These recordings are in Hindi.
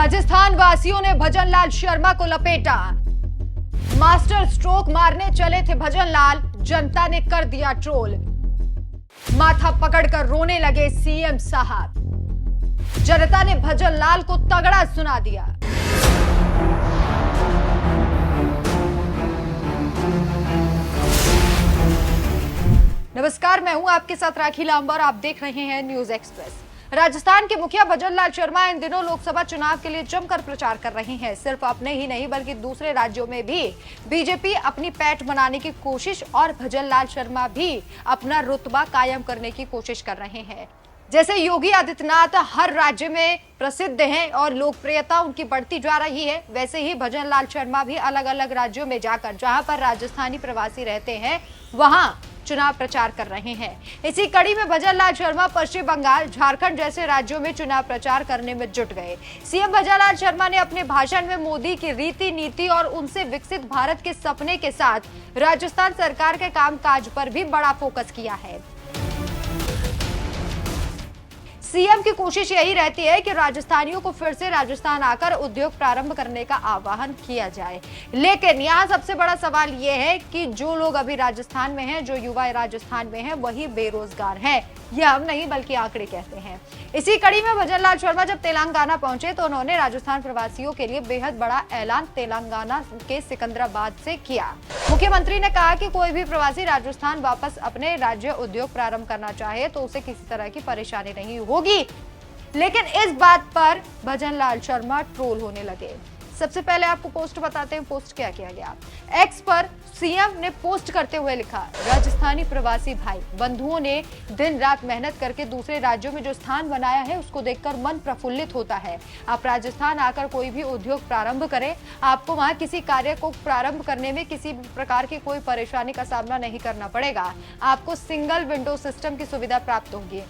राजस्थान वासियों ने भजनलाल शर्मा को लपेटा। मास्टर स्ट्रोक मारने चले थे भजनलाल, जनता ने कर दिया ट्रोल। माथा पकड़कर रोने लगे सीएम साहब। जनता ने भजनलाल को तगड़ा सुना दिया। नमस्कार, मैं हूं आपके साथ राखी लांबा और आप देख रहे हैं न्यूज एक्सप्रेस। राजस्थान के मुखिया भजनलाल शर्मा इन दिनों लोकसभा चुनाव के लिए जमकर प्रचार कर रहे हैं। सिर्फ अपने ही नहीं बल्कि दूसरे राज्यों में भी बीजेपी अपनी पैठ बनाने की कोशिश और भजनलाल शर्मा भी अपना रुतबा कायम करने की कोशिश कर रहे हैं। जैसे योगी आदित्यनाथ हर राज्य में प्रसिद्ध हैं और लोकप्रियता उनकी बढ़ती जा रही है, वैसे ही भजनलाल शर्मा भी अलग अलग राज्यों में जाकर जहां पर राजस्थानी प्रवासी रहते हैं वहां चुनाव प्रचार कर रहे हैं। इसी कड़ी में भजनलाल शर्मा पश्चिम बंगाल, झारखंड जैसे राज्यों में चुनाव प्रचार करने में जुट गए। सीएम भजनलाल शर्मा ने अपने भाषण में मोदी की रीति नीति और उनसे विकसित भारत के सपने के साथ राजस्थान सरकार के कामकाज पर भी बड़ा फोकस किया है। सीएम की कोशिश यही रहती है कि राजस्थानियों को फिर से राजस्थान आकर उद्योग प्रारंभ करने का आह्वान किया जाए। लेकिन यहाँ सबसे बड़ा सवाल ये है कि जो लोग अभी राजस्थान में हैं, जो युवा राजस्थान में हैं, वही बेरोजगार हैं। यह हम नहीं बल्कि आंकड़े कहते हैं। इसी कड़ी में भजनलाल शर्मा जब तेलंगाना पहुंचे तो उन्होंने राजस्थान प्रवासियों के लिए बेहद बड़ा ऐलान तेलंगाना के सिकंदराबाद से किया। मुख्यमंत्री ने कहा कि कोई भी प्रवासी राजस्थान वापस अपने राज्य उद्योग प्रारंभ करना चाहे तो उसे किसी तरह की परेशानी नहीं होगी। लेकिन इस बात पर भजनलाल शर्मा ट्रोल होने लगे। सबसे पहले आपको पोस्ट बताते हैं, पोस्ट क्या किया गया। एक्स पर सीएम ने पोस्ट करते हुए लिखा, राजस्थानी प्रवासी भाई बंधुओं ने दिन रात मेहनत करके दूसरे राज्यों में जो स्थान बनाया है उसको देखकर मन प्रफुल्लित होता है। आप राजस्थान आकर कोई भी उद्योग प्रारंभ करें, आपको वहां किसी कार्य को प्रारंभ करने में किसी प्रकार की कोई परेशानी का सामना नहीं करना पड़ेगा। आपको सिंगल विंडो सिस्टम की सुविधा प्राप्त होगी।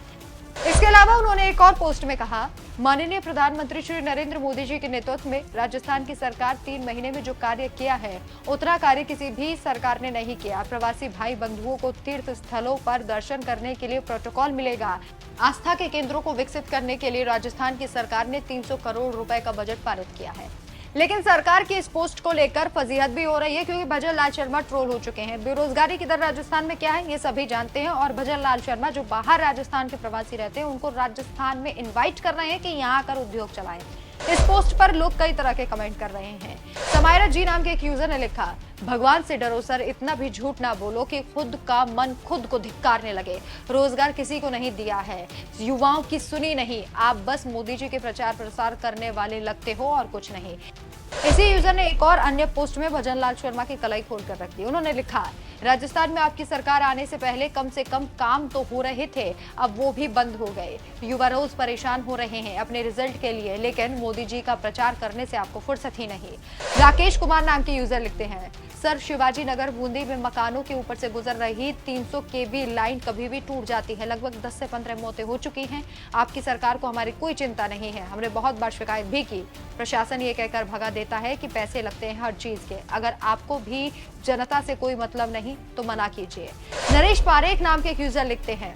इसके अलावा उन्होंने एक और पोस्ट में कहा, माननीय प्रधानमंत्री श्री नरेंद्र मोदी जी के नेतृत्व में राजस्थान की सरकार 3 महीने में जो कार्य किया है उतना कार्य किसी भी सरकार ने नहीं किया। प्रवासी भाई बंधुओं को तीर्थ स्थलों पर दर्शन करने के लिए प्रोटोकॉल मिलेगा। आस्था के केंद्रों को विकसित करने के लिए राजस्थान की सरकार ने 300 करोड़ रुपए का बजट पारित किया है। लेकिन सरकार की इस पोस्ट को लेकर फजीहत भी हो रही है क्योंकि भजनलाल शर्मा ट्रोल हो चुके हैं। बेरोजगारी की दर राजस्थान में क्या है ये सभी जानते हैं और भजनलाल शर्मा जो बाहर राजस्थान के प्रवासी रहते हैं उनको राजस्थान में इनवाइट कर रहे हैं कि यहाँ आकर उद्योग चलाएं। इस पोस्ट पर लोग कई तरह के कमेंट कर रहे हैं। समायरा जी नाम के एक यूजर ने लिखा, भगवान से डरो सर, इतना भी झूठ ना बोलो कि खुद का मन खुद को धिक्कारने लगे। रोजगार किसी को नहीं दिया है, युवाओं की सुनी नहीं, आप बस मोदी जी के प्रचार प्रसार करने वाले लगते हो और कुछ नहीं। इसी यूजर ने एक और अन्य पोस्ट में भजनलाल शर्मा की कलाई खोल कर रख दी। उन्होंने लिखा, राजस्थान में आपकी सरकार आने से पहले कम से कम काम तो हो रहे थे, अब वो भी बंद हो गए। युवा रोज परेशान हो रहे हैं अपने रिजल्ट के लिए, लेकिन मोदी जी का प्रचार करने से आपको फुर्सत ही नहीं। राकेश कुमार नाम के यूजर लिखते हैं, सर शिवाजी नगर बूंदी में मकानों के ऊपर से गुजर रही 300 kV लाइन कभी भी टूट जाती है। लगभग 10 से 15 मौतें हो चुकी हैं। आपकी सरकार को हमारी कोई चिंता नहीं है। हमने बहुत बार शिकायत भी की। प्रशासन ये कहकर भगा देता है कि पैसे लगते हैं हर चीज के। अगर आपको भी जनता से कोई मतलब नहीं तो मना कीजिए। नरेश पारेख नाम के एक यूजर लिखते हैं,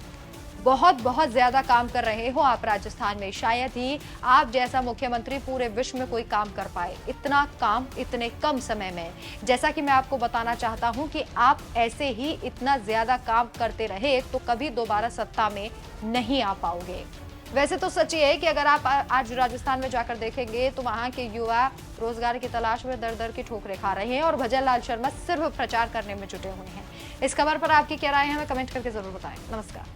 बहुत ज्यादा काम कर रहे हो आप राजस्थान में, शायद ही आप जैसा मुख्यमंत्री पूरे विश्व में कोई काम कर पाए। इतना काम इतने कम समय में। जैसा कि मैं आपको बताना चाहता हूं कि आप ऐसे ही इतना ज्यादा काम करते रहे तो कभी दोबारा सत्ता में नहीं आ पाओगे। वैसे तो सच ये है कि अगर आप आज राजस्थान में जाकर देखेंगे तो वहां के युवा रोजगार की तलाश में दर दर की ठोकरें खा रहे हैं और भजनलाल शर्मा सिर्फ प्रचार करने में जुटे हुए हैं। इस खबर पर आपकी क्या राय है हमें कमेंट करके जरूर बताएं। नमस्कार।